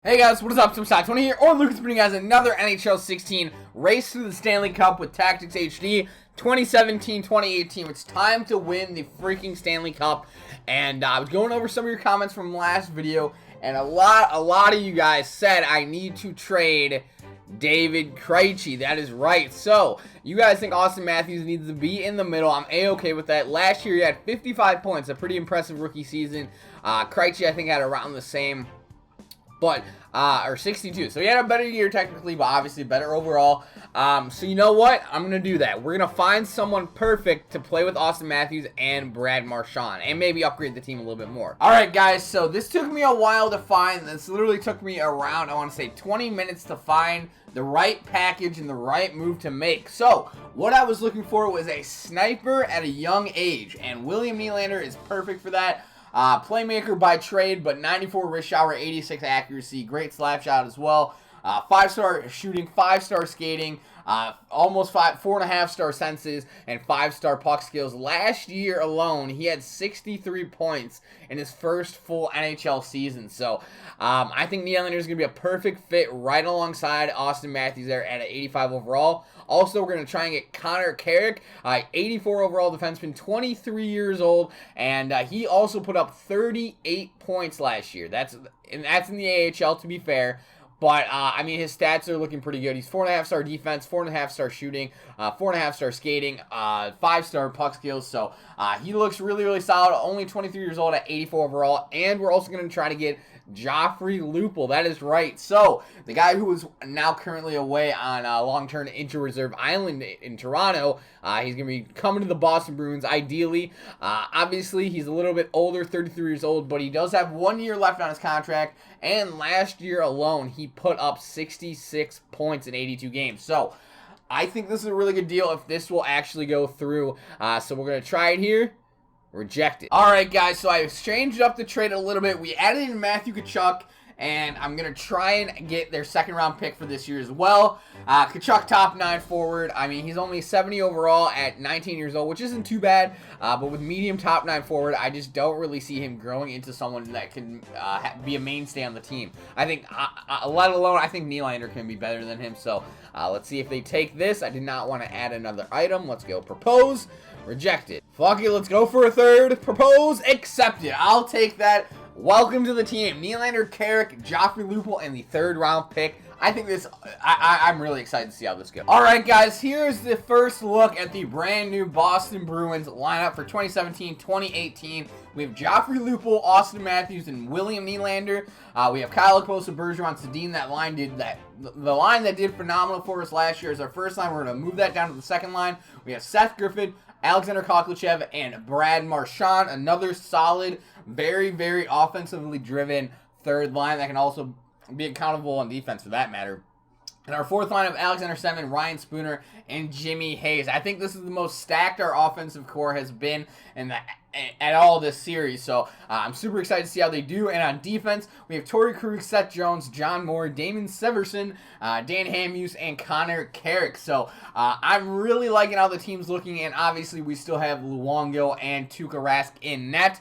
Hey guys, what is up? Tactixhd here, or Lucas bringing you guys another NHL 16 race to the Stanley Cup with Tactixhd 2017-2018. It's time to win the freaking Stanley Cup, and I was going over some of your comments from last video, and a lot of you guys said I need to trade David Krejci. That is right. So you guys think Austin Matthews needs to be in the middle. I'm a-okay with that. Last year he had 55 points, a pretty impressive rookie season. Krejci I think had around the same. But, or 62. So he had a better year technically, but obviously better overall. So you know what? I'm going to do that. We're going to find someone perfect to play with Austin Matthews and Brad Marchand. And maybe upgrade the team a little bit more. Alright guys, so this took me a while to find. This literally took me around, I want to say 20 minutes to find the right package and the right move to make. So, what I was looking for was a sniper at a young age. And William Nylander is perfect for that. Playmaker by trade, but 94 wrist shot, 86 accuracy, great slap shot as well. 5-star shooting, 5-star skating, almost 4.5-star senses, and 5-star puck skills. Last year alone, he had 63 points in his first full NHL season. So, I think Nylander is going to be a perfect fit right alongside Austin Matthews there at an 85 overall. Also, we're going to try and get Connor Carrick, 84 overall defenseman, 23 years old, and he also put up 38 points last year. That's in the AHL, to be fair. But, I mean, his stats are looking pretty good. He's 4.5-star defense, 4.5-star shooting, 4.5-star skating, 5-star puck skills. So, he looks really, really solid. Only 23 years old at 84 overall. And we're also going to try to get Joffrey Lupul. That is right. So, the guy who is now currently away on long-term injured reserve island in Toronto, he's going to be coming to the Boston Bruins, ideally. Obviously, he's a little bit older, 33 years old, but he does have 1 year left on his contract. And last year alone, he put up 66 points in 82 games. So, I think this is a really good deal if this will actually go through. So, we're going to try it here. Reject it. Alright guys, so I changed up the trade a little bit. We added in Matthew Tkachuk, and I'm going to try and get their second round pick for this year as well. Tkachuk top 9 forward. I mean, he's only 70 overall at 19 years old, which isn't too bad. But with medium top 9 forward, I just don't really see him growing into someone that can be a mainstay on the team. I think, let alone, I think Nylander can be better than him. So let's see if they take this. I did not want to add another item. Let's go propose. Rejected. Fuck it, let's go for a third. Propose, accepted. I'll take that. Welcome to the team. Nylander, Carrick, Joffrey Lupul, and the third round pick. I think this, I'm really excited to see how this goes. Alright guys, here's the first look at the brand new Boston Bruins lineup for 2017-2018. We have Joffrey Lupul, Austin Matthews, and William Nylander. We have Kyle Okposo, Bergeron, Sedin. That line did that. The line that did phenomenal for us last year is our first line. We're going to move that down to the second line. We have Seth Griffin, Alexander Kovalchev, and Brad Marchand. Another solid, very, very offensively driven third line that can also be accountable on defense for that matter. And our fourth line of Alexander Semin, Ryan Spooner, and Jimmy Hayes. I think this is the most stacked our offensive core has been at all this series. So I'm super excited to see how they do. And on defense, we have Torrey Krug, Seth Jones, John Moore, Damon Severson, Dan Hamhuis, and Connor Carrick. So I'm really liking how the team's looking. And obviously, we still have Luongo and Tuukka Rask in net.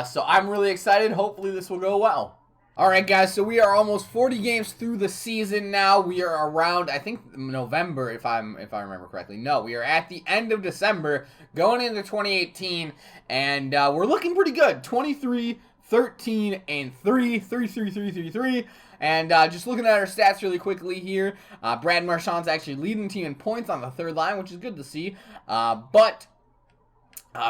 So I'm really excited. Hopefully, this will go well. Alright guys, so we are almost 40 games through the season now. We are around, I think, November, if I remember correctly. No, we are at the end of December, going into 2018, and we're looking pretty good. 23, 13, and 3, 3, 3, 3, 3, 3. And just looking at our stats really quickly here, Brad Marchand's actually leading the team in points on the third line, which is good to see. But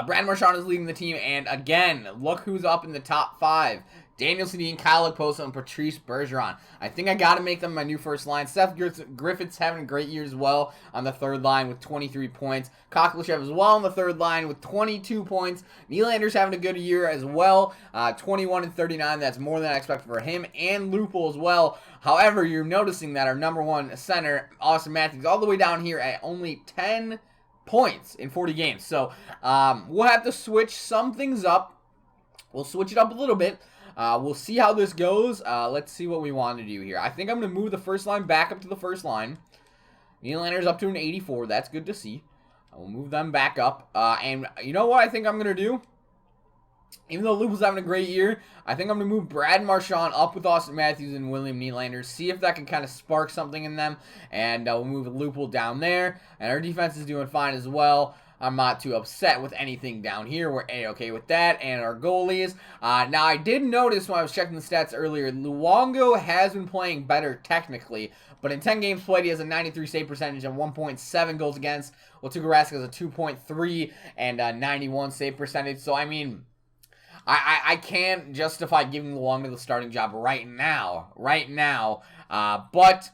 Brad Marchand is leading the team, and again, look who's up in the top 5. Daniel Sedin, Kyle Okposo, and Patrice Bergeron. I think I got to make them my new first line. Seth Griffith's having a great year as well on the third line with 23 points. Kovalchev as well on the third line with 22 points. Nylander's having a good year as well, 21 and 39. That's more than I expected for him, and Lupul as well. However, you're noticing that our number one center, Austin Matthews, all the way down here at only 10 points in 40 games. So we'll have to switch some things up. We'll switch it up a little bit. We'll see how this goes. Let's see what we want to do here. I think I'm going to move the first line back up to the first line. Nylander's up to an 84. That's good to see. I will move them back up. And you know what I think I'm going to do? Even though Luke was having a great year, I think I'm going to move Brad Marchand up with Austin Matthews and William Nylander. See if that can kind of spark something in them. And we'll move Lupul down there. And our defense is doing fine as well. I'm not too upset with anything down here. We're A-okay with that. And our goalies. Now, I did notice when I was checking the stats earlier, Luongo has been playing better technically. But in 10 games played, he has a 93 save percentage and 1.7 goals against. Well, Tuukka Rask has a 2.3 and 91 save percentage. So, I mean, I can't justify giving Luongo the starting job right now. But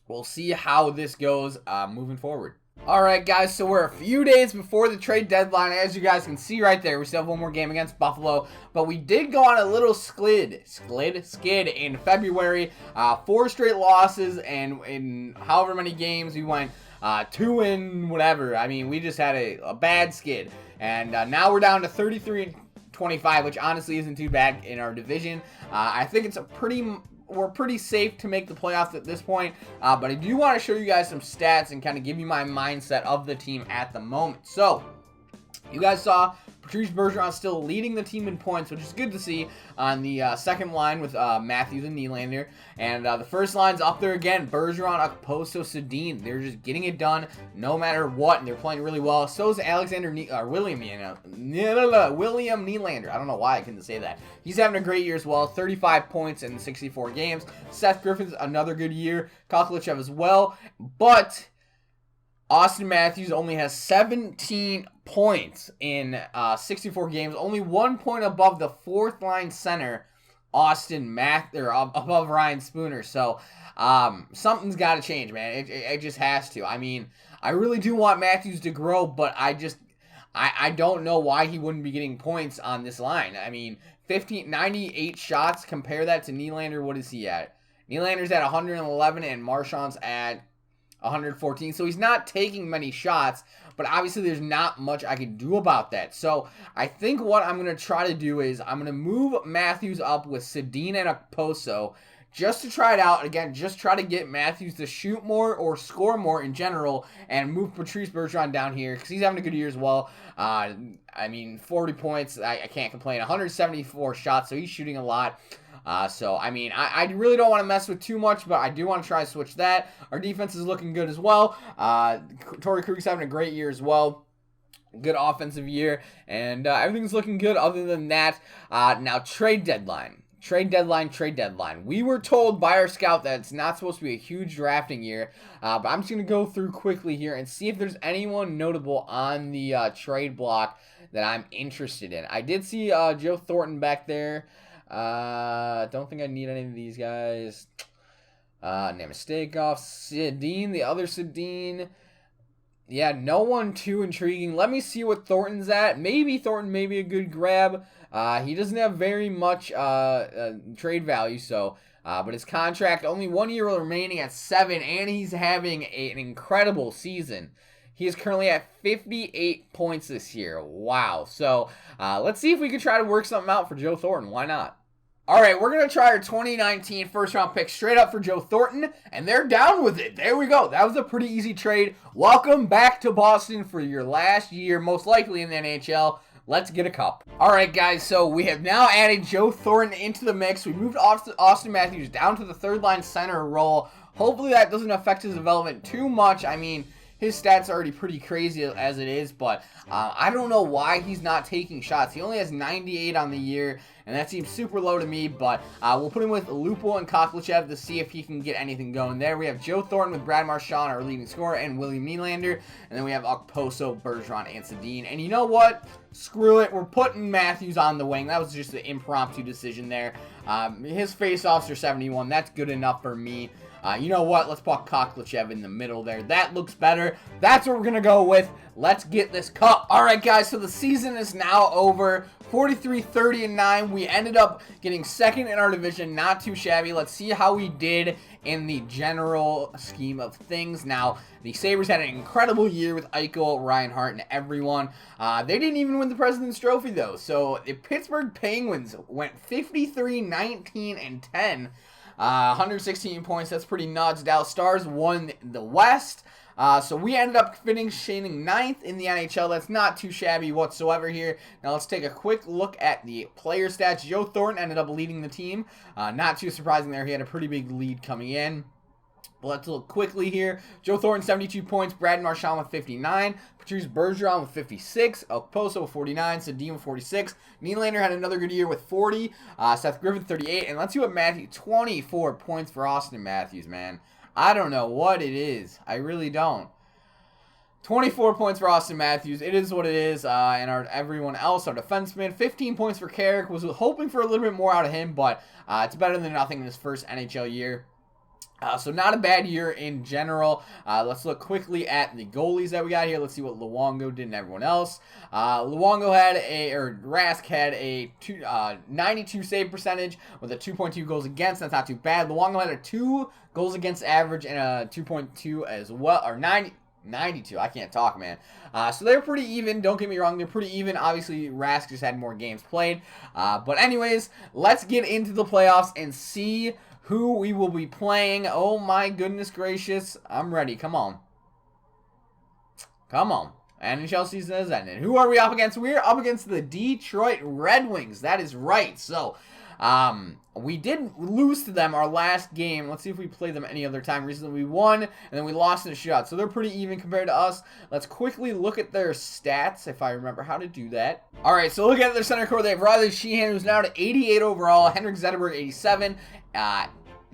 we'll see how this goes moving forward. Alright guys, so we're a few days before the trade deadline. As you guys can see right there, we still have one more game against Buffalo, but we did go on a little skid in February. 4 straight losses, and in however many games we went 2 and whatever. I mean, we just had a bad skid, and now we're down to 33-25, which honestly isn't too bad in our division. I think it's we're pretty safe to make the playoffs at this point, but I do want to show you guys some stats and kind of give you my mindset of the team at the moment. So, you guys saw Patrice Bergeron still leading the team in points, which is good to see on the second line with Matthews and Nylander. And the first line's up there again. Bergeron, Okposo, Sedin. They're just getting it done no matter what, and they're playing really well. So is William Nylander. I don't know why I couldn't say that. He's having a great year as well. 35 points in 64 games. Seth Griffin's another good year. Kokhlichev as well. But Austin Matthews only has 17 points in 64 games, only 1 point above the fourth line center, above Ryan Spooner. So something's got to change, man. It just has to. I mean, I really do want Matthews to grow, but I don't know why he wouldn't be getting points on this line. I mean, 98 shots. Compare that to Nylander. What is he at? Nylander's at 111, and Marchand's at 114, so he's not taking many shots, but obviously there's not much I can do about that. So I think what I'm going to try to do is I'm going to move Matthews up with Sedin and Okposo just to try it out. Again, just try to get Matthews to shoot more or score more in general, and move Patrice Bergeron down here because he's having a good year as well. I mean, 40 points, I can't complain. 174 shots, so he's shooting a lot. So, I mean, I really don't want to mess with too much, but I do want to try to switch that. Our defense is looking good as well. Torrey Krug's having a great year as well. Good offensive year, and everything's looking good other than that. Now, trade deadline. Trade deadline. We were told by our scout that it's not supposed to be a huge drafting year, but I'm just going to go through quickly here and see if there's anyone notable on the trade block that I'm interested in. I did see Joe Thornton back there. Don't think I need any of these guys. Namasteikov, Sedin, the other Sedin. Yeah, no one too intriguing. Let me see what Thornton's at. Maybe Thornton may be a good grab. He doesn't have very much trade value, so but his contract, only 1 year remaining at 7, and he's having an incredible season. He is currently at 58 points this year. Wow. So, let's see if we can try to work something out for Joe Thornton. Why not? All right, we're going to try our 2019 first-round pick straight up for Joe Thornton, and they're down with it. There we go. That was a pretty easy trade. Welcome back to Boston for your last year, most likely in the NHL. Let's get a cup. All right, guys, so we have now added Joe Thornton into the mix. We moved Austin Matthews down to the third-line center role. Hopefully that doesn't affect his development too much. I mean, his stats are already pretty crazy as it is, but I don't know why he's not taking shots. He only has 98 on the year, and that seems super low to me, but we'll put him with Lupul and Kokhlichev to see if he can get anything going there. We have Joe Thornton with Brad Marchand, our leading scorer, and William Nylander, and then we have Okposo, Bergeron, and Sedin. And you know what? Screw it. We're putting Matthews on the wing. That was just an impromptu decision there. His faceoffs are 71. That's good enough for me. You know what? Let's put Kokhlichev in the middle there. That looks better. That's what we're going to go with. Let's get this cup. All right, guys, so the season is now over. 43-30-9. We ended up getting second in our division. Not too shabby. Let's see how we did in the general scheme of things. Now, the Sabres had an incredible year with Eichel, Reinhart, and everyone. They didn't even win the President's Trophy, though. So, the Pittsburgh Penguins went 53-19-10. 116 points. That's pretty nuts. Dallas Stars won the West. So we ended up finishing 9th in the NHL. That's not too shabby whatsoever here. Now let's take a quick look at the player stats. Joe Thornton ended up leading the team. Not too surprising there. He had a pretty big lead coming in. But let's look quickly here. Joe Thornton, 72 points. Brad Marchand with 59. Patrice Bergeron with 56. Okposo with 49. Sedin with 46. Nylander had another good year with 40. Seth Griffin, 38. And let's see what Matthew, 24 points for Austin Matthews, man. I don't know what it is. I really don't. 24 points for Austin Matthews. It is what it is. And everyone else, our defenseman, 15 points for Carrick. Was hoping for a little bit more out of him, but it's better than nothing in his first NHL year. So not a bad year in general. Let's look quickly at the goalies that we got here. Let's see what Luongo did and everyone else. Luongo had Rask had a 92 save percentage with a 2.2 goals against. That's not too bad. Luongo had a 2 goals against average and a 2.2 as well, or 92. I can't talk, man. So they're pretty even. Don't get me wrong. They're pretty even. Obviously, Rask just had more games played. But anyways, let's get into the playoffs and see who we will be playing. Oh my goodness gracious. I'm ready. Come on. Come on. NHL season has ended. Who are we up against? We're up against the Detroit Red Wings. That is right. So, we did lose to them our last game. Let's see if we played them any other time. Recently we won, and then we lost in a shootout. So they're pretty even compared to us. Let's quickly look at their stats, if I remember how to do that. All right, so look at their center core. They have Riley Sheehan, who's now at 88 overall. Henrik Zetterberg, 87.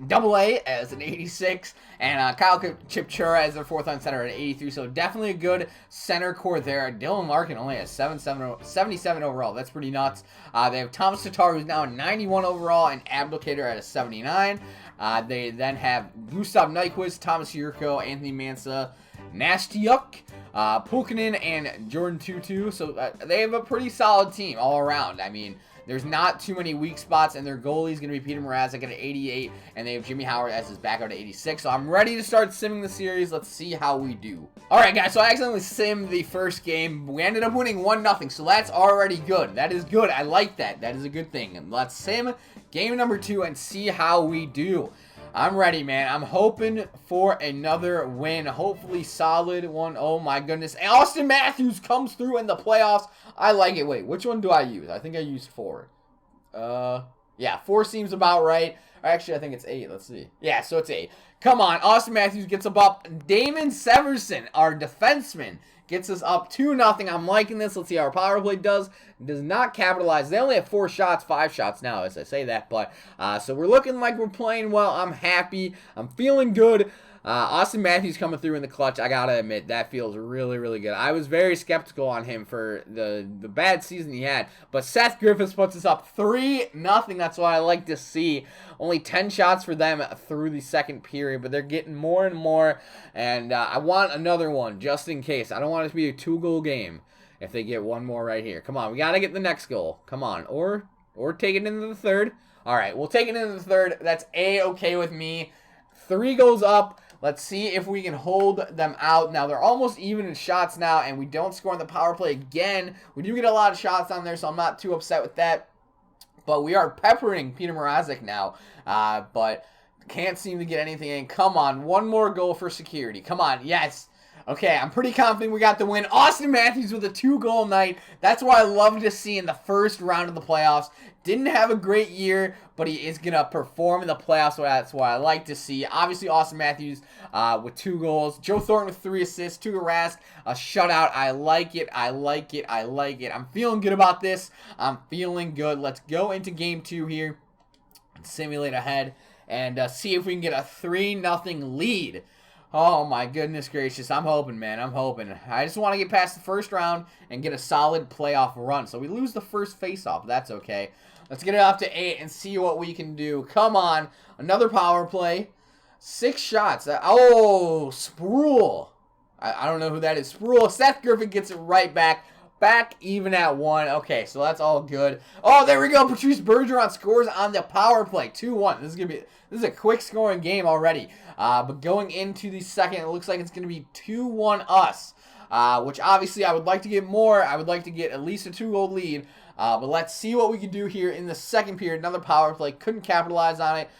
Double A as an 86, and Kyle Chipchura as their 4th-line center at 83, so definitely a good center core there. Dylan Larkin only has 77 overall. That's pretty nuts. They have Thomas Tatar, who's now a 91 overall, and Abdelkader at a 79. They then have Gustav Nyquist, Thomas Yurko, Anthony Mansa, Nastyuk, Pulkkinen, and Jordan Tutu. So they have a pretty solid team all around. I mean, there's not too many weak spots, and their goalie is going to be Peter Mrazek at 88, and they have Jimmy Howard as his backup at 86. So I'm ready to start simming the series. Let's see how we do. All right, guys, so I accidentally simmed the first game. We ended up winning 1-0, so that's already good. That is good. I like that. That is a good thing. And let's sim game number 2 and see how we do. I'm ready, man. I'm hoping for another win. Hopefully solid one. Oh, my goodness. And Austin Matthews comes through in the playoffs. I like it. Wait, which one do I use? I think I used 4. Yeah, 4 seems about right. Actually, I think it's 8. Let's see. Yeah, so it's 8. Come on. Austin Matthews gets up. Damon Severson, our defenseman, gets us up 2-0. I'm liking this. Let's see how our power play does. Does not capitalize. They only have 4 shots, 5 shots now as I say that. But so we're looking like we're playing well. I'm happy. I'm feeling good. Austin Matthews coming through in the clutch. I gotta admit, that feels really, really good. I was very skeptical on him for the bad season he had. But Seth Griffiths puts us up 3-0. That's what I like to see. Only 10 shots for them through the second period, but they're getting more and more. And I want another one just in case. I don't want it to be a 2-goal game if they get one more right here. Come on, we gotta get the next goal. Come on, or take it into the third. All right, we'll take it into the third. That's A-okay with me. 3 goals up. Let's see if we can hold them out. Now, they're almost even in shots now, and we don't score on the power play again. We do get a lot of shots on there, so I'm not too upset with that. But we are peppering Peter Mrazek now, but can't seem to get anything in. Come on, one more goal for security. Come on, yes. Okay, I'm pretty confident we got the win. Austin Matthews with a 2-goal night. That's what I love to see in the first round of the playoffs. Didn't have a great year, but he is going to perform in the playoffs, so that's what I like to see. Obviously, Austin Matthews with 2 goals. Joe Thornton with 3 assists, 2 Rask, a shutout. I like it. I like it. I like it. I'm feeling good about this. I'm feeling good. Let's go into game 2 here and simulate ahead and see if we can get a 3-0 lead. Oh, my goodness gracious. I'm hoping, man. I'm hoping. I just want to get past the first round and get a solid playoff run. So we lose the first face-off. That's okay. Let's get it up to 8 and see what we can do. Come on. Another power play. 6 shots. Oh, Sproul. I don't know who that is. Sproul. Seth Griffin gets it right back. Back even at 1. Okay, so that's all good. Oh, there we go. Patrice Bergeron scores on the power play. 2-1. This is a quick scoring game already. But going into the second, it looks like it's going to be 2-1 us. Which obviously I would like to get more. I would like to get at least a 2-goal lead. But let's see what we can do here in the second period. Another power play. Couldn't capitalize on it.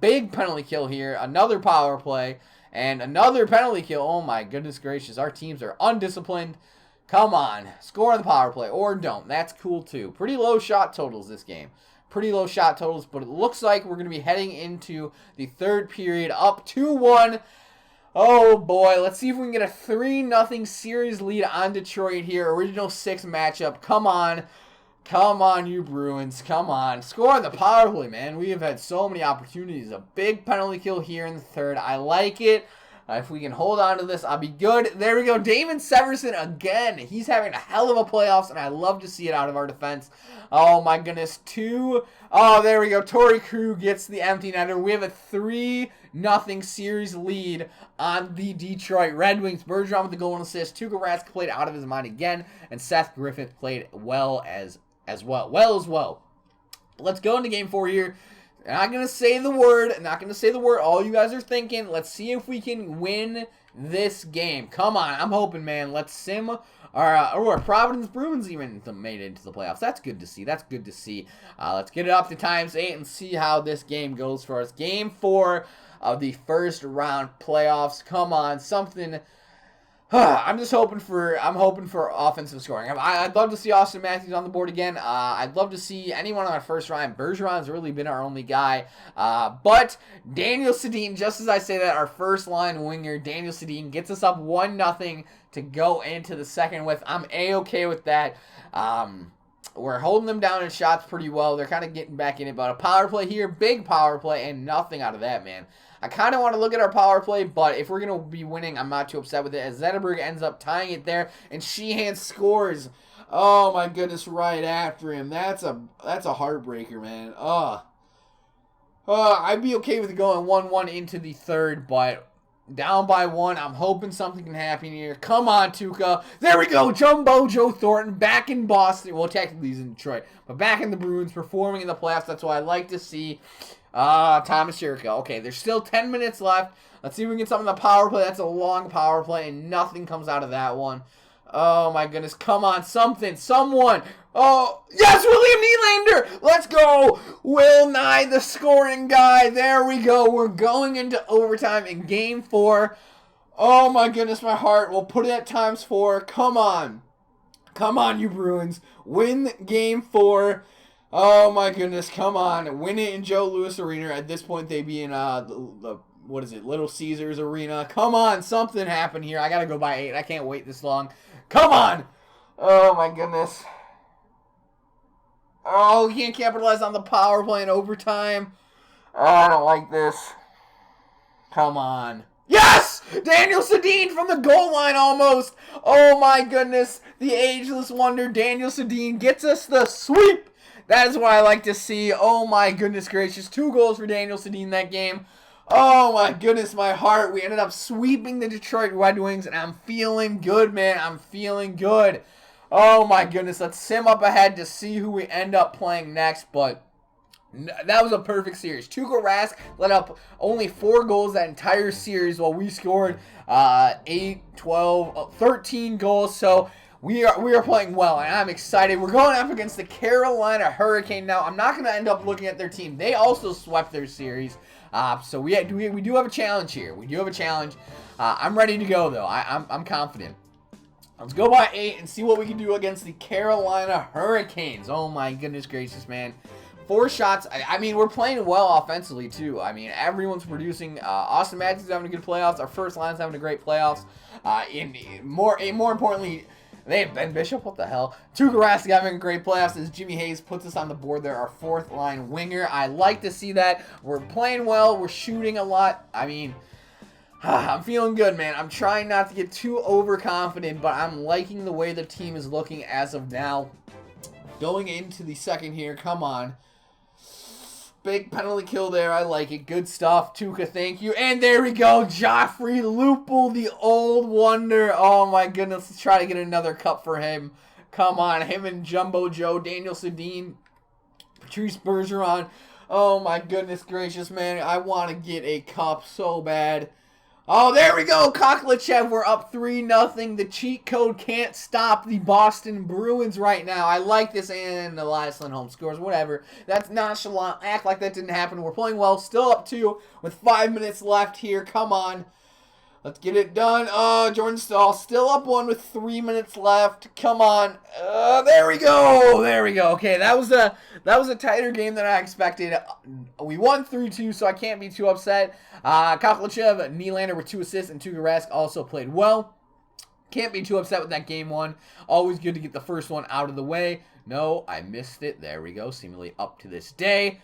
Big penalty kill here. Another power play. And another penalty kill. Oh my goodness gracious. Our teams are undisciplined. Come on. Score on the power play. Or don't. That's cool too. Pretty low shot totals this game. Pretty low shot totals. But it looks like we're going to be heading into the third period. Up 2-1. Oh boy. Let's see if we can get a 3-0 series lead on Detroit here. Original 6 matchup. Come on. Come on, you Bruins. Come on. Score on the power play, man. We have had so many opportunities. A big penalty kill here in the third. I like it. If we can hold on to this, I'll be good. There we go. Damon Severson again. He's having a hell of a playoffs, and I love to see it out of our defense. Oh, my goodness. 2. Oh, there we go. Torrey Krug gets the empty netter. We have a 3-0 series lead on the Detroit Red Wings. Bergeron with the goal and assist. Tuukka Rask played out of his mind again, and Seth Griffith played well as well. Let's go into game 4 here. Not going to say the word. All you guys are thinking. Let's see if we can win this game. Come on. I'm hoping, man. Let's sim. Our Providence Bruins even made it into the playoffs. That's good to see. Let's get it up to ×8 and see how this game goes for us. Game 4 of the first round playoffs. Come on. Something. I'm hoping for offensive scoring. I'd love to see Austin Matthews on the board again. I'd love to see anyone on our first line. Bergeron's really been our only guy. But Daniel Sedin, just as I say that, our first line winger, Daniel Sedin, gets us up 1-0 to go into the second with. I'm A-okay with that. We're holding them down in shots pretty well. They're kind of getting back in it. But a power play here, big power play, and nothing out of that, man. I kind of want to look at our power play, but if we're going to be winning, I'm not too upset with it. As Zetterberg ends up tying it there, and Sheehan scores. Oh, my goodness, right after him. That's a heartbreaker, man. I'd be okay with going 1-1 into the third, but down by 1. I'm hoping something can happen here. Come on, Tuukka. There we go. Jumbo Joe Thornton back in Boston. Well, technically he's in Detroit, but back in the Bruins, performing in the playoffs. That's what I like to see. Thomas Jericho. Okay, there's still 10 minutes left. Let's see if we can get something on the power play. That's a long power play, and nothing comes out of that one. Oh, my goodness. Come on, someone. Oh, yes, William Nylander. Let's go. Will Nye, the scoring guy. There we go. We're going into overtime in Game 4. Oh, my goodness, my heart. We'll put it at ×4. Come on. Come on, you Bruins. Win Game 4. Oh, my goodness. Come on. Win it in Joe Louis Arena. At this point, they'd be in what is it, Little Caesars Arena. Come on. Something happened here. I got to go by 8. I can't wait this long. Come on. Oh, my goodness. Oh, he can't capitalize on the power play in overtime. Oh, I don't like this. Come on. Yes! Daniel Sedin from the goal line almost. Oh, my goodness. The ageless wonder, Daniel Sedin, gets us the sweep. That is what I like to see. Oh, my goodness gracious. 2 goals for Daniel Sedin that game. Oh, my goodness, my heart. We ended up sweeping the Detroit Red Wings, and I'm feeling good, man. I'm feeling good. Oh, my goodness. Let's sim up ahead to see who we end up playing next, but that was a perfect series. Tuukka Rask let up only 4 goals that entire series while we scored 8, 12, 13 goals, so we are playing well, and I'm excited. We're going up against the Carolina Hurricane now. I'm not going to end up looking at their team. They also swept their series, so we do have a challenge here. We do have a challenge. I'm ready to go, though. I'm confident. Let's go by 8 and see what we can do against the Carolina Hurricanes. Oh, my goodness gracious, man. 4 shots. I mean, we're playing well offensively, too. I mean, everyone's producing. Austin Matthews is having a good playoffs. Our first line's having a great playoffs. More importantly, they have Ben Bishop. What the hell? Tuukka Rask having a great playoffs as Jimmy Hayes puts us on the board there. Our 4th line winger. I like to see that. We're playing well. We're shooting a lot. I mean, I'm feeling good, man. I'm trying not to get too overconfident, but I'm liking the way the team is looking as of now. Going into the second here. Come on. Big penalty kill there. I like it. Good stuff. Tuukka, thank you. And there we go. Joffrey Lupul, the old wonder. Oh, my goodness. Let's try to get another cup for him. Come on. Him and Jumbo Joe, Daniel Sedin, Patrice Bergeron. Oh, my goodness gracious, man. I want to get a cup so bad. Oh, there we go. Koklachev, we're up 3-0. The cheat code can't stop the Boston Bruins right now. I like this, and Elias Lindholm scores. Whatever. That's nonchalant. Act like that didn't happen. We're playing well. Still up 2 with 5 minutes left here. Come on. Let's get it done. Jordan Stahl still up 1 with 3 minutes left. Come on. There we go. There we go. Okay, that was a tighter game than I expected. We won 3-2, so I can't be too upset. Koklachev, Nylander with 2 assists, and Tuukka Rask also played well. Can't be too upset with that game 1. Always good to get the first one out of the way. No, I missed it. There we go. Seemingly up to this day.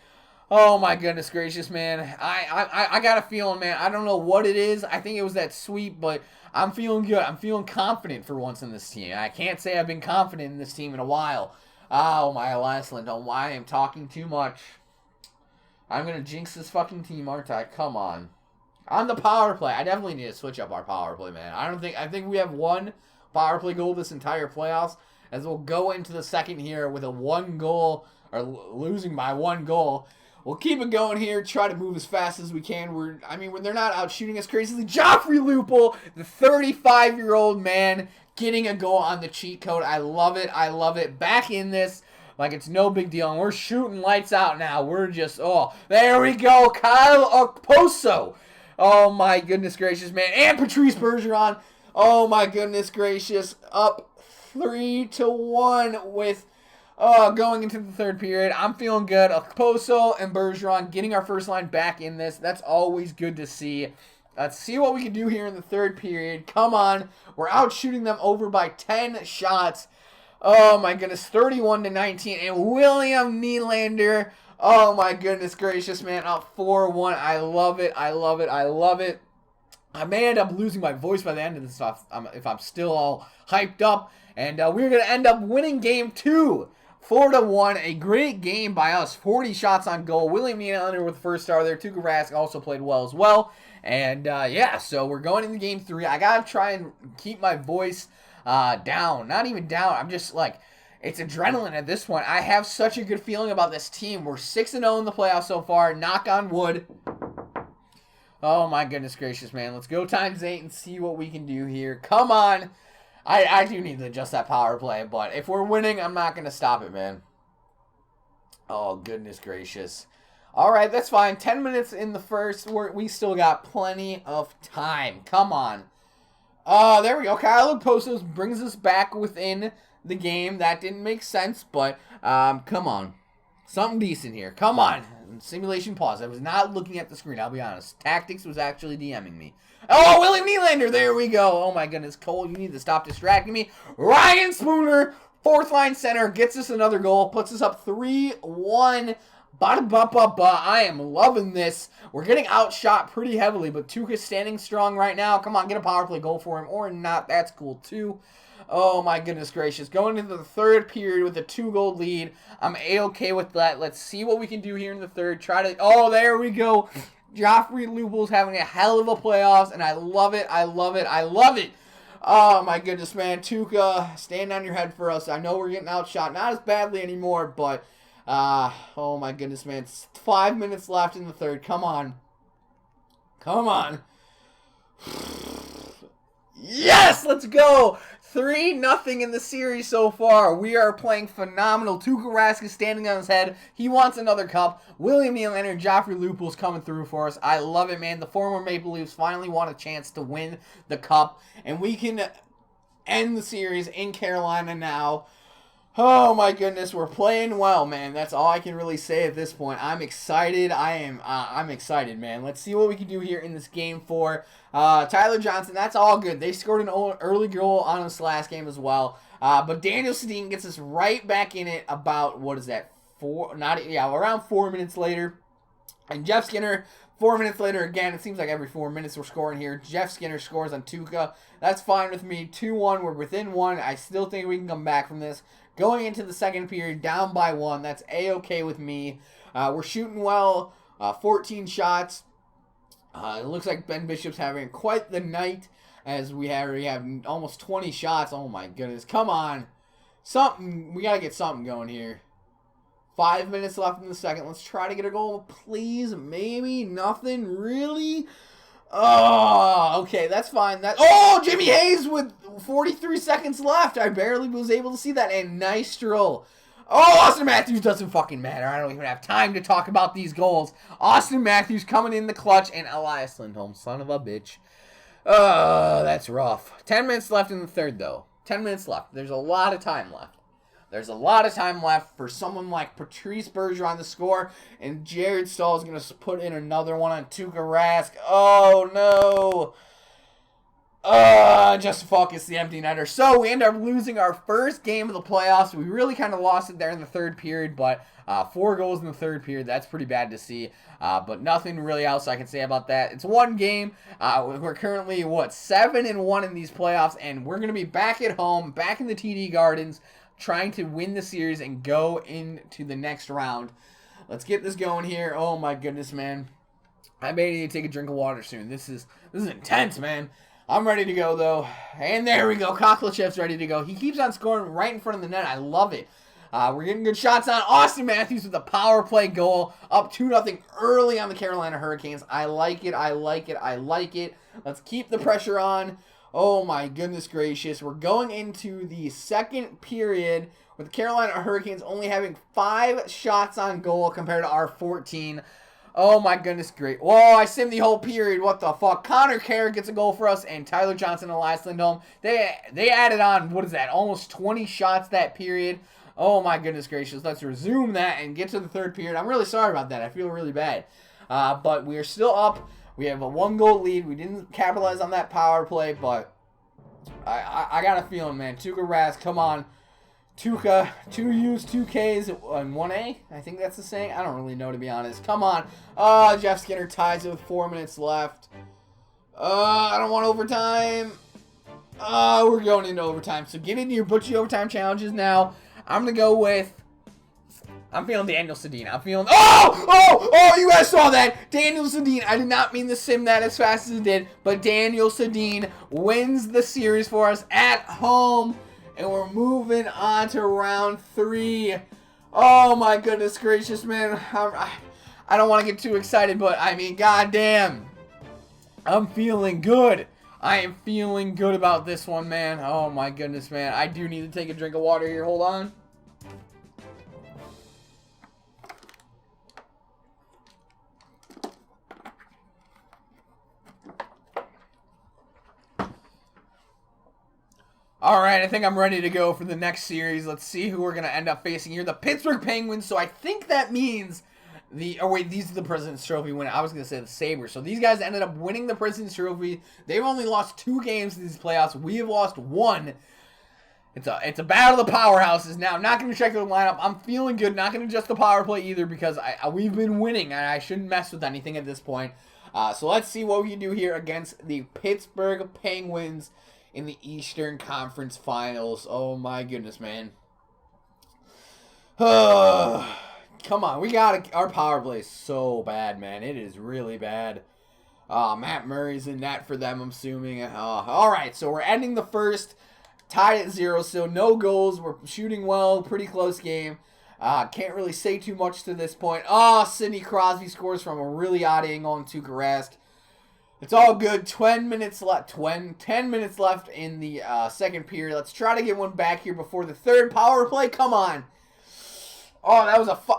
Oh my goodness gracious, man. I got a feeling, man. I don't know what it is. I think it was that sweep, but I'm feeling good. I'm feeling confident for once in this team. I can't say I've been confident in this team in a while. Oh my Elias Lindholm. I am talking too much. I'm going to jinx this fucking team, aren't I? Come on. On the power play, I definitely need to switch up our power play, man. I think we have 1 power play goal this entire playoffs, as we'll go into the second here with a 1 goal, or losing by 1 goal. We'll keep it going here, try to move as fast as we can. When they're not out shooting us crazily. Joffrey Lupul, the 35-year-old man, getting a goal on the cheat code. I love it. I love it. Back in this like it's no big deal. And we're shooting lights out now. We're just, there we go. Kyle Okposo. Oh, my goodness gracious, man. And Patrice Bergeron. Oh, my goodness gracious. Up 3-1 with... going into the third period. I'm feeling good. Okposo and Bergeron getting our first line back in this. That's always good to see. Let's see what we can do here in the third period. Come on. We're out shooting them over by 10 shots. Oh, my goodness. 31-19. And William Nylander. Oh, my goodness gracious, man. Up 4-1. I love it. I love it. I love it. I may end up losing my voice by the end of this stuff if I'm still all hyped up. And we're going to end up winning game 2. 4-1, a great game by us. 40 shots on goal. William Nylander with the first star there. Tuukka Rask also played well as well. And yeah, so we're going into game 3. I got to try and keep my voice down. Not even down. I'm just like, it's adrenaline at this point. I have such a good feeling about this team. We're 6-0 in the playoffs so far. Knock on wood. Oh my goodness gracious, man. Let's go times 8 and see what we can do here. Come on. I do need to adjust that power play, but if we're winning, I'm not going to stop it, man. Oh, goodness gracious. All right, that's fine. 10 minutes in the first. We still got plenty of time. Come on. There we go. Kyle Okposo brings us back within the game. That didn't make sense, but come on. Something decent here. Come on. Simulation pause. I was not looking at the screen, I'll be honest. Tactics was actually DMing me. Oh, William Nylander. There we go. Oh, my goodness. Cole, you need to stop distracting me. Ryan Spooner, 4th line center, gets us another goal. Puts us up 3-1. Ba-da-ba-ba-ba. I am loving this. We're getting outshot pretty heavily, but Tuukka's standing strong right now. Come on, get a power play goal for him or not. That's cool, too. Oh, my goodness gracious. Going into the third period with a 2-goal lead. I'm A-okay with that. Let's see what we can do here in the third. Oh, there we go. Joffrey Lupul's having a hell of a playoffs, and I love it. I love it. I love it. Oh, my goodness, man. Tuukka, stand on your head for us. I know we're getting outshot. Not as badly anymore, but, oh, my goodness, man. It's 5 minutes left in the third. Come on. Come on. Yes, let's go. 3-0 in the series so far. We are playing phenomenal. Tuukka Rask is standing on his head. He wants another cup. William Nylander and Joffrey Lupul's coming through for us. I love it, man. The former Maple Leafs finally want a chance to win the cup, and we can end the series in Carolina now. Oh, my goodness. We're playing well, man. That's all I can really say at this point. I'm excited. I'm excited, man. Let's see what we can do here in this game 4. Tyler Johnson, that's all good. They scored an early goal on us last game as well. But Daniel Sedin gets us right back in it about, what is that, around 4 minutes later. And Jeff Skinner, 4 minutes later, again, it seems like every 4 minutes we're scoring here. Jeff Skinner scores on Tuukka. That's fine with me. 2-1, we're within 1. I still think we can come back from this. Going into the second period, down by 1. That's A-okay with me. We're shooting well. 14 shots. It looks like Ben Bishop's having quite the night, as we already have almost 20 shots. Oh, my goodness. Come on. We got to get something going here. 5 minutes left in the second. Let's try to get a goal, please. Maybe. Nothing. Really? Oh, okay, that's fine. Oh, Jimmy Hayes with 43 seconds left. I barely was able to see that. And nice stroll. Oh, Austin Matthews doesn't fucking matter. I don't even have time to talk about these goals. Austin Matthews coming in the clutch, and Elias Lindholm, son of a bitch. That's rough. 10 minutes left in the third, though. 10 minutes left. There's a lot of time left. There's a lot of time left for someone like Patrice Bergeron to score, and Jared Stahl is going to put in another one on Tuukka Rask. Oh, no. Just focus the empty netter. So we end up losing our first game of the playoffs. We really kind of lost it there in the third period, but 4 goals in the third period, that's pretty bad to see. But nothing really else I can say about that. It's one game. We're currently, 7-1 in these playoffs, and we're going to be back at home, back in the TD Gardens, trying to win the series and go into the next round. Let's get this going here. Oh my goodness, man. I may need to take a drink of water soon. This is intense, man. I'm ready to go, though. And there we go. Koklachev's ready to go. He keeps on scoring right in front of the net. I love it. We're getting good shots on Austin Matthews with a power play goal. Up 2-0 early on the Carolina Hurricanes. I like it. I like it. I like it. Let's keep the pressure on. Oh, my goodness gracious. We're going into the second period with the Carolina Hurricanes only having 5 shots on goal compared to our 14. Oh my goodness, great. Whoa, I simmed the whole period. What the fuck? Connor Carrick gets a goal for us, and Tyler Johnson and Elias Lindholm. They added on, what is that, almost 20 shots that period. Oh my goodness gracious. Let's resume that and get to the third period. I'm really sorry about that. I feel really bad. But we are still up. We have a 1-goal lead. We didn't capitalize on that power play, but I got a feeling, man. Tuukka Rask, come on. Tuukka, 2 U's, 2 K's, and 1A? I think that's the saying. I don't really know, to be honest. Come on. Jeff Skinner ties it with 4 minutes left. I don't want overtime. We're going into overtime. So get into your Butchie overtime challenges now. I'm going to go with... I'm feeling Daniel Sedin. I'm feeling... Oh, you guys saw that. Daniel Sedin. I did not mean to sim that as fast as it did, but Daniel Sedin wins the series for us at home. And we're moving on to round 3. Oh my goodness gracious, man. I don't want to get too excited, but I mean, goddamn. I'm feeling good. I am feeling good about this one, man. Oh my goodness, man. I do need to take a drink of water here. Hold on. Alright, I think I'm ready to go for the next series. Let's see who we're going to end up facing here. The Pittsburgh Penguins. So I think that means these are the President's Trophy winner. I was going to say the Sabres. So these guys ended up winning the President's Trophy. They've only lost 2 games in these playoffs. We have lost 1. It's a battle of the powerhouses. Now, I'm not going to check the lineup. I'm feeling good. Not going to adjust the power play either because we've been winning, and I shouldn't mess with anything at this point. So let's see what we can do here against the Pittsburgh Penguins in the Eastern Conference Finals. Oh my goodness, man. Come on, our power play is so bad, man. It is really bad. Matt Murray's in net for them, I'm assuming. Alright, so we're ending the first, tied at 0, so no goals. We're shooting well, pretty close game. Can't really say too much to this point. Sidney Crosby scores from a really odd angle on Tuukka Rask. It's all good. 10 minutes left in the second period. Let's try to get one back here before the third power play. Come on. Oh,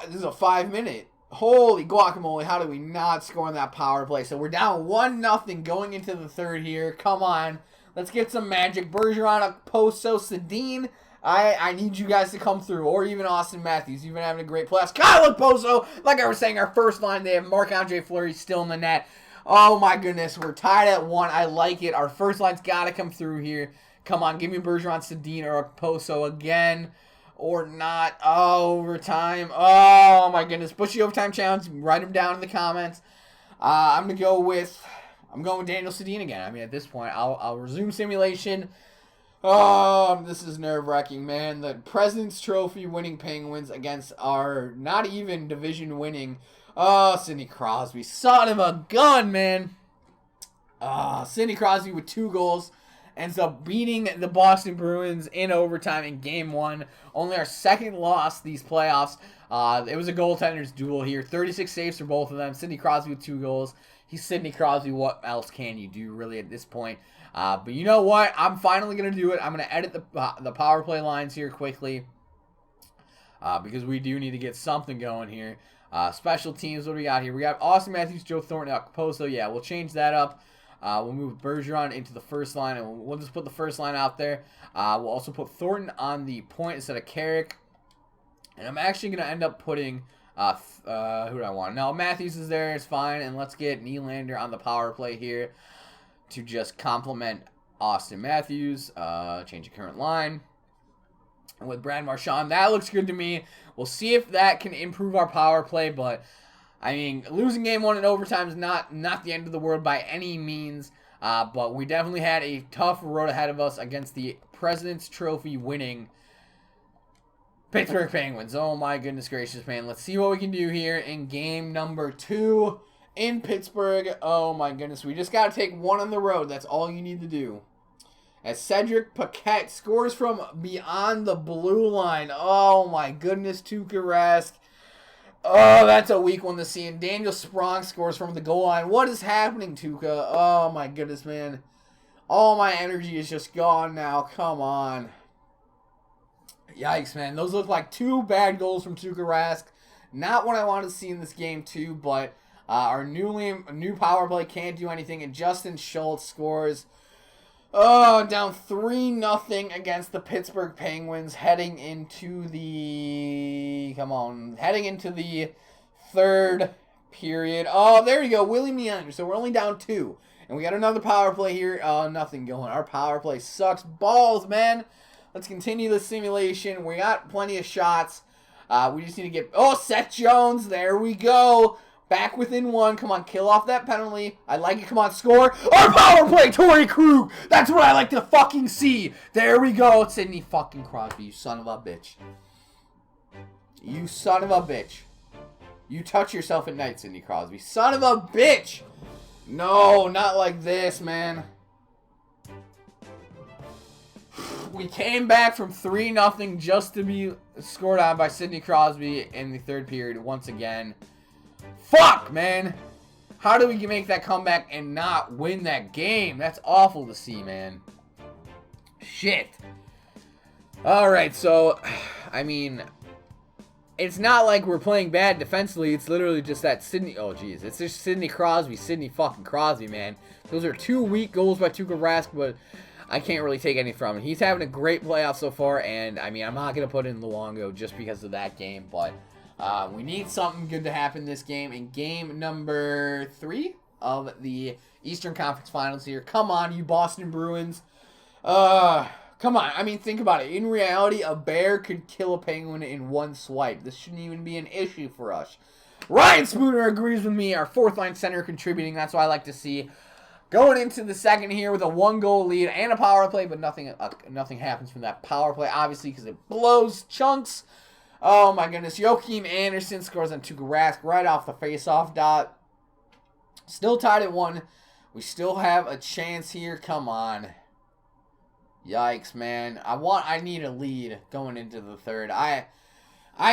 this is a 5-minute. Holy guacamole. How did we not score on that power play? So we're down 1-0 going into the third here. Come on. Let's get some magic. Bergeron, Poso, Sedin. I need you guys to come through. Or even Austin Matthews. You've been having a great playoffs. Kyle Poso. Like I was saying, our first line, they have Marc-Andre Fleury still in the net. Oh my goodness, we're tied at 1. I like it. Our first line's got to come through here. Come on, give me Bergeron, Sedin, or Poso again. Or not. Oh, overtime. Oh my goodness. Bushy overtime challenge. Write them down in the comments. I'm going with Daniel Sedin again. I mean, at this point, I'll resume simulation. Oh, this is nerve-wracking, man. The President's Trophy winning Penguins against our not even division winning. Sidney Crosby. Son of a gun, man. Sidney Crosby with 2 goals. Ends up beating the Boston Bruins in overtime in Game 1. Only our second loss these playoffs. It was a goaltender's duel here. 36 saves for both of them. Sidney Crosby with 2 goals. He's Sidney Crosby. What else can you do, really, at this point? But you know what? I'm finally going to do it. I'm going to edit the power play lines here quickly. Because we do need to get something going here. Special teams, what do we got here? We got Austin Matthews, Joe Thornton, Caposo. Yeah, we'll change that up. We'll move Bergeron into the first line, and we'll just put the first line out there. We'll also put Thornton on the point instead of Carrick. And I'm actually going to end up putting, who do I want? No, Matthews is there, it's fine. And let's get Nylander on the power play here to just complement Austin Matthews. Change the current line. And with Brad Marchand, that looks good to me. We'll see if that can improve our power play, but I mean, losing game 1 in overtime is not the end of the world by any means. But we definitely had a tough road ahead of us against the President's Trophy winning Pittsburgh Penguins. Oh my goodness gracious, man. Let's see what we can do here in game number 2 in Pittsburgh. Oh my goodness. We just got to take one on the road. That's all you need to do. As Cedric Paquette scores from beyond the blue line. Oh my goodness, Tuukka Rask. Oh, that's a weak one to see. And Daniel Sprong scores from the goal line. What is happening, Tuukka? Oh my goodness, man. All my energy is just gone now. Come on. Yikes, man. Those look like 2 bad goals from Tuukka Rask. Not what I wanted to see in this game, too. But our new power play can't do anything. And Justin Schultz scores. Oh, down 3-0 against the Pittsburgh Penguins heading into the third period. Oh, there you go, Willie Meander. So we're only down 2. And we got another power play here. Oh, nothing going. Our power play sucks balls, man. Let's continue the simulation. We got plenty of shots. We just need to get... Oh, Seth Jones. There we go. Back within 1. Come on, kill off that penalty. I like it. Come on, score. Our power play, Torrey Krug. That's what I like to fucking see. There we go. It's Sidney fucking Crosby, you son of a bitch. You son of a bitch. You touch yourself at night, Sidney Crosby. Son of a bitch. No, not like this, man. We came back from 3-0 just to be scored on by Sidney Crosby in the third period once again. Fuck, man. How do we make that comeback and not win that game? That's awful to see, man. Shit. Alright, so, I mean, it's not like we're playing bad defensively. It's literally just that Sidney... Oh, jeez. It's just Sidney Crosby. Sidney fucking Crosby, man. Those are 2 weak goals by Tuukka Rask, but I can't really take any from him. He's having a great playoff so far, and, I mean, I'm not going to put in Luongo just because of that game, but... we need something good to happen this game in game number 3 of the Eastern Conference Finals here. Come on, you Boston Bruins. Come on. I mean, think about it. In reality, a bear could kill a penguin in 1 swipe. This shouldn't even be an issue for us. Ryan Spooner agrees with me. Our 4th-line center contributing. That's what I like to see. Going into the second here with a 1-goal lead and a power play, but nothing happens from that power play, obviously, because it blows chunks. Oh, my goodness. Joakim Anderson scores on Tuukka Rask right off the face-off dot. Still tied at 1. We still have a chance here. Come on. Yikes, man. I need a lead going into the third. I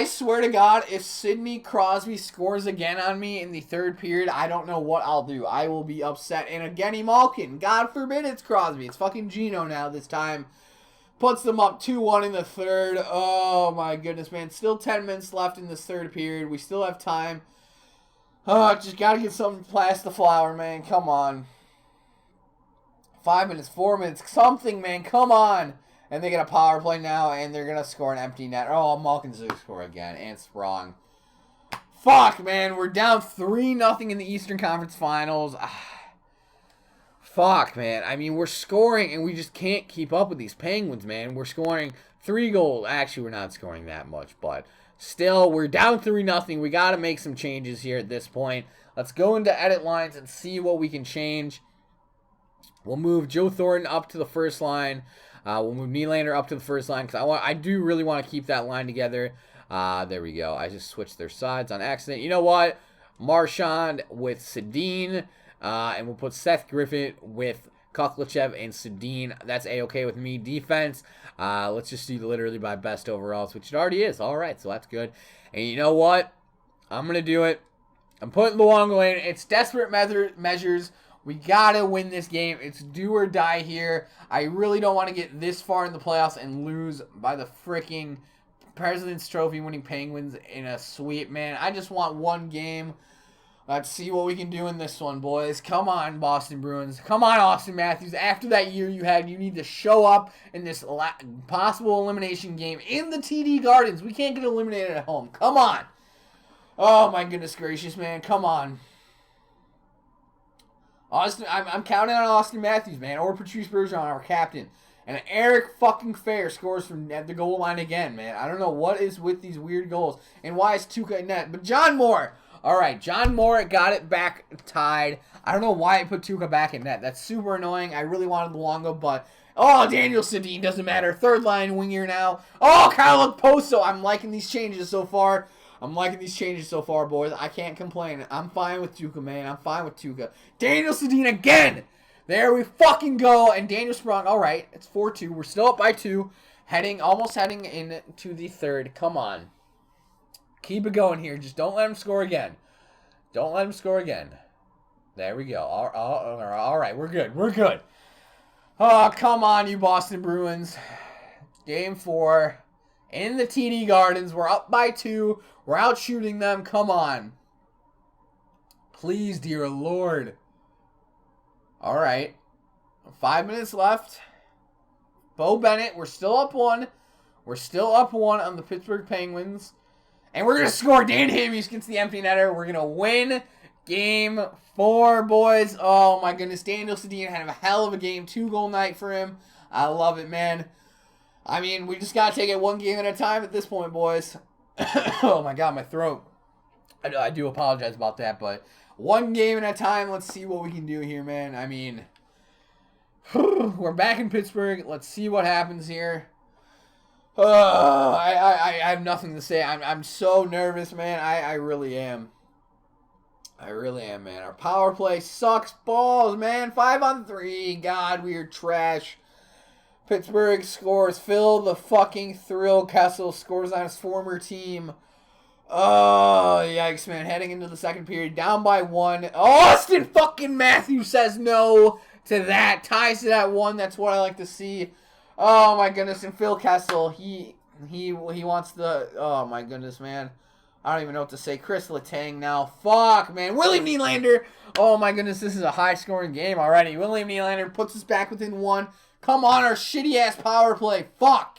swear to God, if Sidney Crosby scores again on me in the third period, I don't know what I'll do. I will be upset. And again, Malkin. God forbid it's Crosby. It's fucking Gino now this time. Puts them up 2-1 in the third. Oh, my goodness, man. Still 10 minutes left in this third period. We still have time. Oh, just got to get something past the flower, man. Come on. 5 minutes, 4 minutes, something, man. Come on. And they get a power play now, and they're going to score an empty net. Oh, Malkin's going to score again. And Sprong. Fuck, man. We're down 3-0 in the Eastern Conference Finals. Fuck, man. I mean, we're scoring, and we just can't keep up with these Penguins, man. We're scoring 3 goals. Actually, we're not scoring that much, but still, we're down 3-0. We got to make some changes here at this point. Let's go into edit lines and see what we can change. We'll move Joe Thornton up to the first line. We'll move Nylander up to the first line because I do really want to keep that line together. There we go. I just switched their sides on accident. You know what? Marchand with Sedin. And we'll put Seth Griffin with Kuklachev and Sedin. That's A-okay with me. Defense, let's just do literally by best overalls, which it already is. All right, so that's good. And you know what? I'm going to do it. I'm putting Luongo in. It's desperate measures. We got to win this game. It's do or die here. I really don't want to get this far in the playoffs and lose by the freaking President's Trophy winning Penguins in a sweep, man. I just want one game. Let's see what we can do in this one, boys. Come on, Boston Bruins. Come on, Austin Matthews. After that year you had, you need to show up in this possible elimination game in the TD Gardens. We can't get eliminated at home. Come on. Oh, my goodness gracious, man. Come on. Austin, I'm counting on Austin Matthews, man, or Patrice Bergeron, our captain. And Eric fucking Fair scores from at the goal line again, man. I don't know what is with these weird goals. And why is Tuukka in net? But John Moore. All right, John Moore got it back tied. I don't know why I put Tuukka back in net. That's super annoying. I really wanted Luongo, but... Oh, Daniel Sedin, doesn't matter. Third line winger now. Oh, Kyle Okposo. I'm liking these changes so far. Boys. I can't complain. I'm fine with Tuukka, man. I'm fine with Tuukka. Daniel Sedin again. There we fucking go. And Daniel Sprong. All right, it's 4-2. We're still up by 2. Almost heading into the third. Come on. Keep it going here. Just don't let him score again. There we go. All right, we're good. Oh, come on, you Boston Bruins. Game 4. In the TD Gardens. We're up by 2. We're out shooting them. Come on. Please, dear Lord. All right. 5 minutes left. Bo Bennett. We're still up 1. On the Pittsburgh Penguins. And we're going to score. Dan Hamhuis gets the empty netter. We're going to win Game 4, boys. Oh, my goodness. Daniel Sedin had a hell of a game. 2-goal night for him. I love it, man. I mean, we just got to take it one game at a time at this point, boys. Oh, my God, my throat. I do apologize about that, but one game at a time. Let's see what we can do here, man. I mean, we're back in Pittsburgh. Let's see what happens here. I have nothing to say. I'm so nervous, man. I really am. Man. Our power play sucks balls, man. 5-on-3. God, we are trash. Pittsburgh scores. Phil the fucking Thrill Kessel scores on his former team. Oh, yikes, man. Heading into the second period. Down by 1. Austin fucking Matthews says no to that. Ties to that 1. That's what I like to see. Oh, my goodness. And Phil Kessel, he wants the... Oh, my goodness, man. I don't even know what to say. Chris Letang now. Fuck, man. William Nylander. Oh, my goodness. This is a high-scoring game already. William Nylander puts us back within 1. Come on, our shitty-ass power play. Fuck.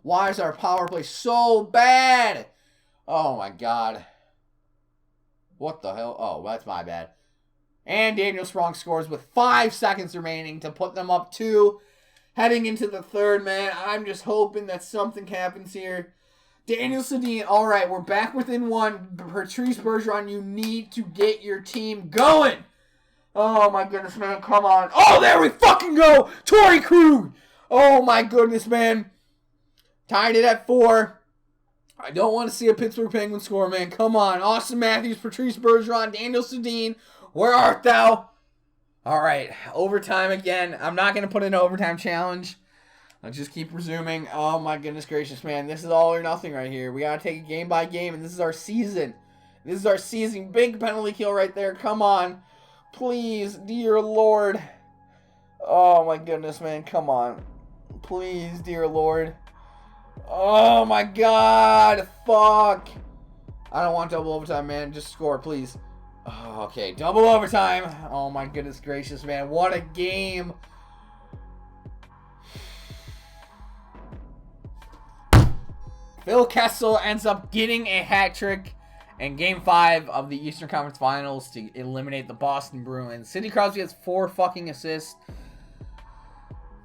Why is our power play so bad? Oh, my God. What the hell? Oh, that's my bad. And Daniel Sprong scores with 5 seconds remaining to put them up 2. Heading into the third, man. I'm just hoping that something happens here. Daniel Sedin, all right, we're back within 1. Patrice Bergeron, you need to get your team going. Oh, my goodness, man. Come on. Oh, there we fucking go. Torrey Krug. Oh, my goodness, man. Tied it at 4. I don't want to see a Pittsburgh Penguins score, man. Come on. Austin Matthews, Patrice Bergeron, Daniel Sedin. Where art thou? All right, overtime again. I'm not going to put in an overtime challenge. I'll just keep resuming. Oh, my goodness gracious, man. This is all or nothing right here. We got to take it game by game, and this is our season. Big penalty kill right there. Come on. Please, dear Lord. Oh, my goodness, man. Come on. Please, dear Lord. Oh, my God. Fuck. I don't want double overtime, man. Just score, please. Oh, okay, double overtime. Oh, my goodness gracious, man. What a game. Phil Kessel ends up getting a hat trick in Game 5 of the Eastern Conference Finals to eliminate the Boston Bruins. Sidney Crosby has 4 fucking assists.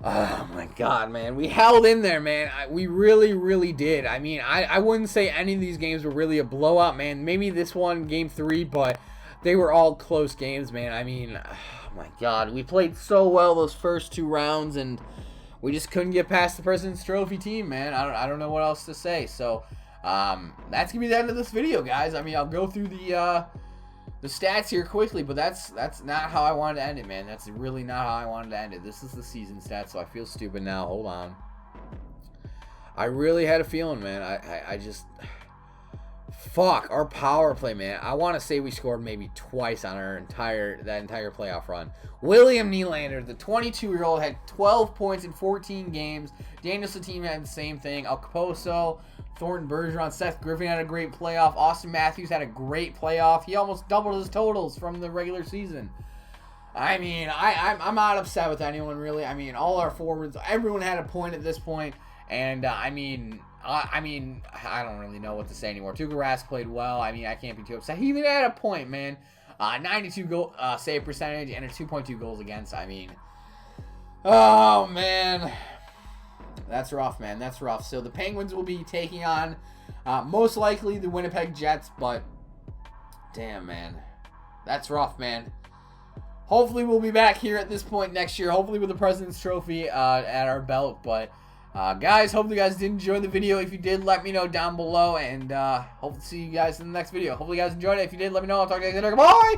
Oh, my God, man. We held in there, man. We really, really did. I mean, I wouldn't say any of these games were really a blowout, man. Maybe this one, Game 3, but... they were all close games, man. I mean, oh my God. We played so well those first 2 rounds, and we just couldn't get past the President's Trophy team, man. I don't know what else to say. So, that's going to be the end of this video, guys. I mean, I'll go through the stats here quickly, but that's not how I wanted to end it, man. That's really not how I wanted to end it. This is the season stats, so I feel stupid now. Hold on. I really had a feeling, man. I just... Fuck, our power play, man. I want to say we scored maybe twice on that entire playoff run. William Nylander, the 22-year-old, had 12 points in 14 games. Daniel Sedin had the same thing. Okposo, Thornton Bergeron, Seth Griffin had a great playoff. Austin Matthews had a great playoff. He almost doubled his totals from the regular season. I mean, I'm not upset with anyone, really. I mean, all our forwards, everyone had a point at this point. And, I don't really know what to say anymore. Tuukka Rask played well. I mean, I can't be too upset. He even had a point, man. 92 goal save percentage and a 2.2 goals against. I mean, oh, man. That's rough, man. That's rough. So the Penguins will be taking on most likely the Winnipeg Jets, but damn, man. That's rough, man. Hopefully we'll be back here at this point next year, hopefully with the President's Trophy at our belt. But guys, hope you guys did enjoy the video. If you did, let me know down below, and hope to see you guys in the next video. Hopefully you guys enjoyed it. If you did, let me know. I'll talk to you guys later. Bye!